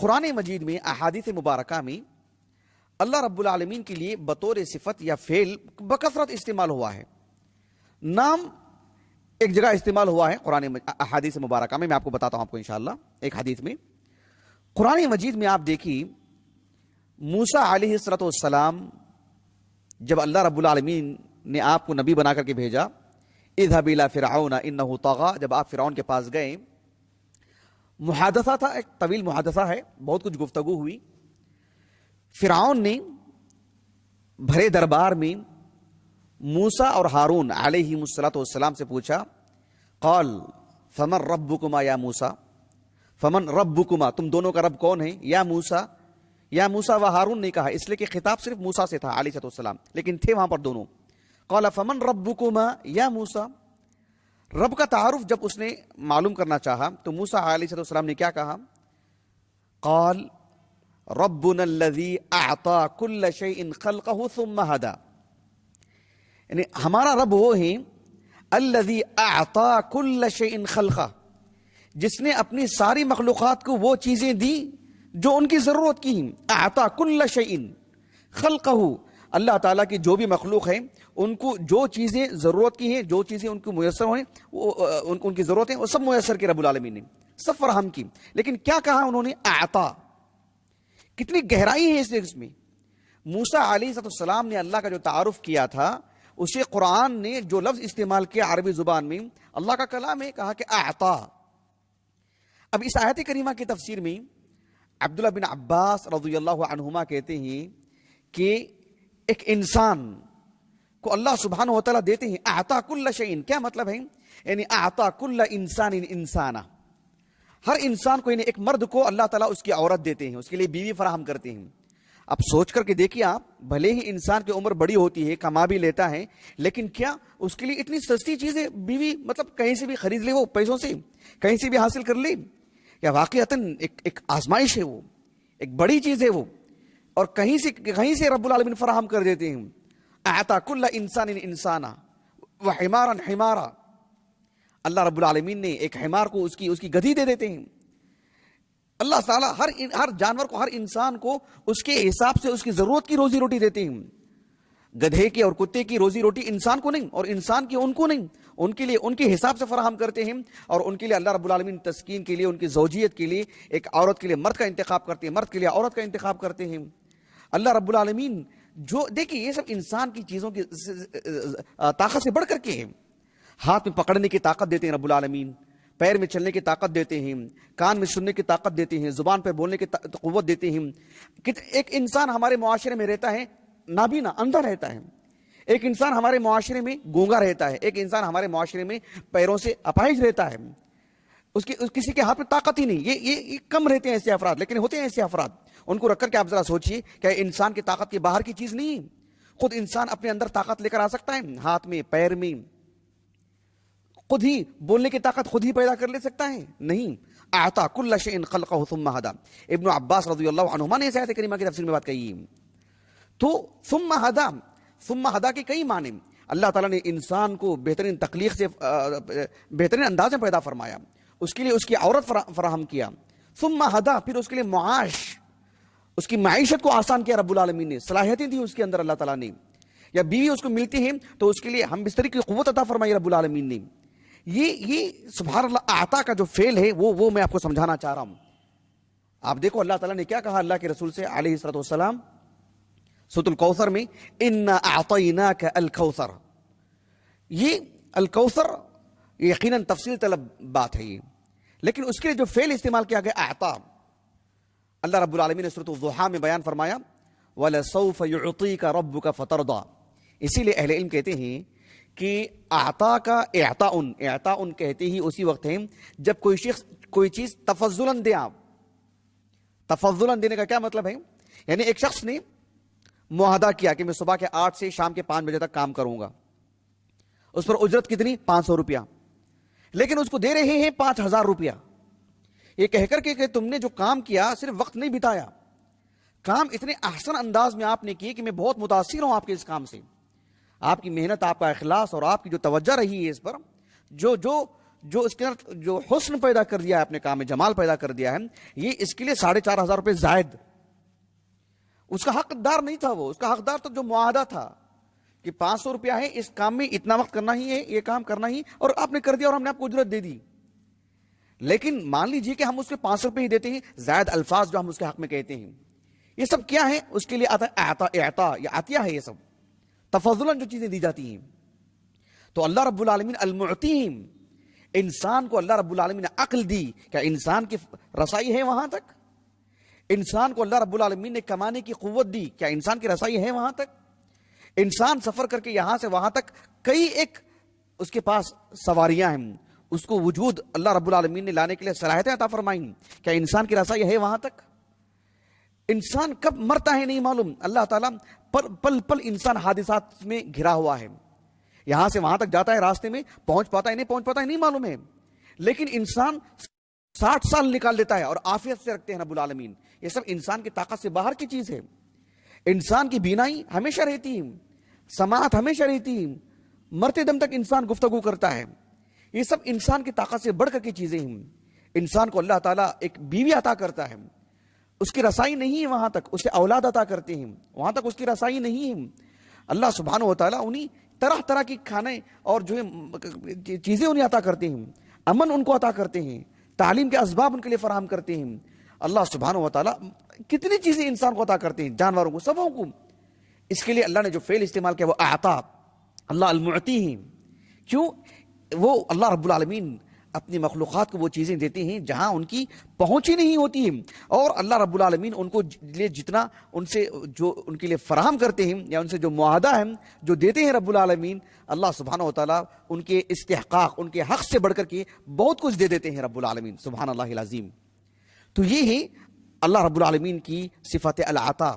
قرآن مجید میں احادیث مبارکہ میں اللہ رب العالمین کے لیے بطور صفت یا فعل بکثرت استعمال ہوا ہے. نام ایک جگہ استعمال ہوا ہے قرآن احادیث مبارکہ میں. میں آپ کو بتاتا ہوں آپ کو انشاءاللہ. ایک حدیث میں قرآن مجید میں آپ دیکھیے موسیٰ علیہ السلام جب اللہ رب العالمین نے آپ کو نبی بنا کر کے بھیجا، اذهب الى فرعون انه طغى، جب آپ فرعون کے پاس گئے، محادثہ تھا، ایک طویل محادثہ ہے، بہت کچھ گفتگو ہوئی. فرعون نے بھرے دربار میں موسیٰ اور ہارون علیہ السلام سے پوچھا، قال فمن ربکما یا موسیٰ، فمن ربکما، تم دونوں کا رب کون ہے یا موسیٰ. یا موسیٰ و ہارون نہیں کہا اس لیے کہ خطاب صرف موسیٰ سے تھا علیہ السلام، لیکن تھے وہاں پر دونوں. قال فمن ربکما یا موسیٰ، رب کا تعارف جب اس نے معلوم کرنا چاہا تو موسیٰ علیہ السلام نے کیا کہا؟ قال ربنا الذي اعطى كل شيء خلقه ثم هدى، یعنی ہمارا رب وہ ہے الذي اعطى كل شيء خلقه، جس نے اپنی ساری مخلوقات کو وہ چیزیں دی جو ان کی ضرورت کی ہیں. اعطى كل شيء خلقه، اللہ تعالیٰ کی جو بھی مخلوق ہے ان کو جو چیزیں ضرورت کی ہیں، جو چیزیں ان کو میسر ہوئیں، ان کی ضرورت ہیں، وہ سب میسر کی رب العالمین نے، سب فراہم کی. لیکن کیا کہا انہوں نے؟ اعطا. کتنی گہرائی ہے اس میں. موسیٰ علیہ السلام نے اللہ کا جو تعارف کیا تھا اسے قرآن نے جو لفظ استعمال کیا عربی زبان میں، اللہ کا کلام ہے، کہا کہ اعطا. اب اس آیت کریمہ کی تفسیر میں عبداللہ بن عباس رضی اللہ عنہما کہتے ہیں کہ ایک انسان کو اللہ سبحانہ و تعالیٰ دیتے ہیں اعطا کل شیء. کیا مطلب ہے؟ یعنی اعطا کل انسان انسانہ، ہر انسان کو، یعنی ایک مرد کو اللہ تعالیٰ اس کی عورت دیتے ہیں، اس کے لیے بیوی فراہم کرتے ہیں. اب سوچ کر کے دیکھیے آپ، بھلے ہی انسان کی عمر بڑی ہوتی ہے، کما بھی لیتا ہے، لیکن کیا اس کے لیے اتنی سستی چیزیں بیوی مطلب کہیں سے بھی خرید لے، وہ پیسوں سے کہیں سے بھی حاصل کر لے؟ یا واقعتاً ایک آزمائش ہے، وہ ایک بڑی چیز ہے وہ، اور کہیں سے رب العالمین فراہم کر دیتے ہیں. اعطا کل انسان انسانا وحمارا حمارا، اللہ رب العالمین نے ایک حمار کو اس کی گدھی دے دیتے ہیں. اللہ تعالیٰ ہر جانور کو، ہر انسان کو اس کے حساب سے اس کی ضرورت کی روزی روٹی دیتے ہیں. گدھے کی اور کتے کی روزی روٹی انسان کو نہیں، اور انسان کی ان کو نہیں، ان کے لیے ان کے حساب سے فراہم کرتے ہیں. اور ان کے لیے اللہ رب العالمین تسکین کے لیے، ان کی زوجیت کے لیے، ایک عورت کے لیے مرد کا انتخاب کرتے ہیں، مرد کے لیے عورت کا انتخاب کرتے ہیں. اللہ رب العالمین جو دیکھیے یہ سب انسان کی چیزوں کی طاقت سے بڑھ کر کے ہیں. ہاتھ میں پکڑنے کی طاقت دیتے ہیں رب العالمین، پیر میں چلنے کی طاقت دیتے ہیں، کان میں سننے کی طاقت دیتے ہیں، زبان پہ بولنے کی قوت دیتے ہیں. ایک انسان ہمارے معاشرے میں رہتا ہے نابینا، اندھا رہتا ہے. ایک انسان ہمارے معاشرے میں گونگا رہتا ہے. ایک انسان ہمارے معاشرے میں پیروں سے اپاہج رہتا ہے، کسی کے ہاتھ میں طاقت ہی نہیں. یہ کم رہتے ہیں ایسے افراد، لیکن ہوتے ہیں ایسے افراد. ان کو رکھ کر کے آپ ذرا سوچئے کہ انسان کی طاقت کی باہر کی چیز نہیں ہے. خود انسان اپنے اندر طاقت لے کر آ سکتا ہے، ہاتھ میں، پیر میں. خود ہی بولنے کی طاقت خود ہی پیدا کر لے سکتا ہے؟ نہیں. اعطا کل شیء خلقہ ثم ہدی. ابن عباس رضی اللہ عنہما نے اس آیت کریمہ کی تفسیر میں بات کہی. تو ثم ہدی کے کئی معنی. اللہ تعالیٰ نے انسان کو بہترین تخلیق سے بہترین انداز میں پیدا فرمایا، اس کے لیے اس کی عورت فراہم کیا. ثم ہدی، پھر اس کے لیے معاش، اس کی معیشت کو آسان کیا رب العالمین نے. صلاحیتیں دی اس کے اندر اللہ تعالیٰ نے. یا بیوی اس کو ملتی ہیں تو اس کے لیے ہم بستری کی قوت عطا فرمائی رب العالمین نے. یہ سبحان اللہ اعطا کا جو فعل ہے وہ میں آپ کو سمجھانا چاہ رہا ہوں. آپ دیکھو اللہ تعالیٰ نے کیا کہا اللہ کے رسول سے علیہ السلام سورۃ الکوثر میں، انا اعطیناک الکوثر. یہ الکوثر یقیناً تفصیل طلب بات ہے یہ، لیکن اس کے لیے جو فعل استعمال کیا گیا اعطا، اللہ رب العالمین نے سورۃ الضحیٰ میں بیان فرمایا وَلَسَوْفَ يُعْطِيكَ رَبُّكَ فَتَرْضَى. اسی لیے اہل علم کہتے ہیں کہ اعطا کا اعطاء کہتے ہی اسی وقت ہے جب کوئی شخص کوئی چیز تفضلاً دے. آپ تفضلاً دینے کا کیا مطلب ہے؟ یعنی ایک شخص نے معاہدہ کیا کہ میں صبح کے 8 سے شام کے 5 بجے تک کام کروں گا، اس پر اجرت کتنی؟ 500 روپیہ، لیکن اس کو دے رہے ہیں 5000 روپیہ. یہ کہہ کر کے کہ تم نے جو کام کیا صرف وقت نہیں بتایا، کام اتنے احسن انداز میں آپ نے کی کہ میں بہت متاثر ہوں آپ کے اس کام سے. آپ کی محنت، آپ کا اخلاص اور آپ کی جو توجہ رہی ہے اس پر، جو جو اس کے اندر جو حسن پیدا کر دیا ہے اپنے کام میں، جمال پیدا کر دیا ہے، یہ اس کے لیے 4,500 روپے زائد، اس کا حقدار نہیں تھا وہ، اس کا حقدار تو جو معاہدہ تھا کہ 500 روپیہ ہے، اس کام میں اتنا وقت کرنا ہی ہے، یہ کام کرنا ہی، اور آپ نے کر دیا اور ہم نے آپ کو اجرت دے دی۔ لیکن مان لیجئے کہ ہم اس کے 500 روپے ہی دیتے ہیں، زائد الفاظ جو ہم اس کے حق میں کہتے ہیں، یہ سب کیا ہے؟ اس کے لیے آتا ہے اعطا یا عطیہ ہے، یہ سب تفضلاً جو چیزیں دی جاتی ہیں۔ تو اللہ رب العالمین المعطیم، انسان کو اللہ رب العالمین نے عقل دی، کیا انسان کی رسائی ہے وہاں تک؟ انسان کو اللہ رب العالمین نے کمانے کی قوت دی، کیا انسان کی رسائی ہے وہاں تک؟ انسان سفر کر کے یہاں سے وہاں تک کئی ایک اس کے پاس سواریاں ہیں، اس کو وجود اللہ رب العالمین نے لانے کے لیے صلاحیتیں عطا فرمائیں، کیا انسان کی رسائی ہے وہاں تک؟ انسان کب مرتا ہے نہیں معلوم، اللہ تعالیٰ پل پل انسان حادثات میں گھرا ہوا ہے، یہاں سے وہاں تک جاتا ہے، راستے میں پہنچ پاتا ہے نہیں پہنچ پاتا ہے نہیں معلوم ہے، لیکن انسان 60 سال نکال لیتا ہے اور عافیت سے رکھتے ہیں رب العالمین۔ یہ سب انسان کی طاقت سے باہر کی چیز ہے۔ انسان کی بینائی ہمیشہ رہتی ہے، سماعت ہمیشہ رہتی ہے، مرتے دم تک انسان گفتگو کرتا ہے، یہ سب انسان کی طاقت سے بڑھ کر کی چیزیں ہیں۔ انسان کو اللہ تعالیٰ ایک بیوی عطا کرتا ہے، اس کی رسائی نہیں ہے وہاں تک، اسے اولاد عطا کرتے ہیں، وہاں تک اس کی رسائی نہیں ہے۔ اللہ سبحانہ و تعالیٰ انہیں طرح طرح کی کھانے اور جو ہے چیزیں انہیں عطا کرتے ہیں، امن ان کو عطا کرتے ہیں، تعلیم کے اسباب ان کے لیے فراہم کرتے ہیں۔ اللہ سبحانہ و تعالیٰ کتنی چیزیں انسان کو عطا کرتے ہیں، جانوروں کو، سبوں کو۔ اس کے لیے اللہ نے جو فعل استعمال کیا وہ اعطا، اللہ المعطی ہیں۔ کیوں؟ وہ اللہ رب العالمین اپنی مخلوقات کو وہ چیزیں دیتے ہیں جہاں ان کی پہنچ ہی نہیں ہوتی ہے، اور اللہ رب العالمین ان کو لیے جتنا ان سے جو ان کے لیے فراہم کرتے ہیں یا ان سے جو معاہدہ ہے جو دیتے ہیں رب العالمین، اللہ سبحانہ و تعالیٰ ان کے استحقاق، ان کے حق سے بڑھ کر کے بہت کچھ دے دیتے ہیں رب العالمین، سبحان اللہ العظیم۔ تو یہ ہے اللہ رب العالمین کی صفت العطا۔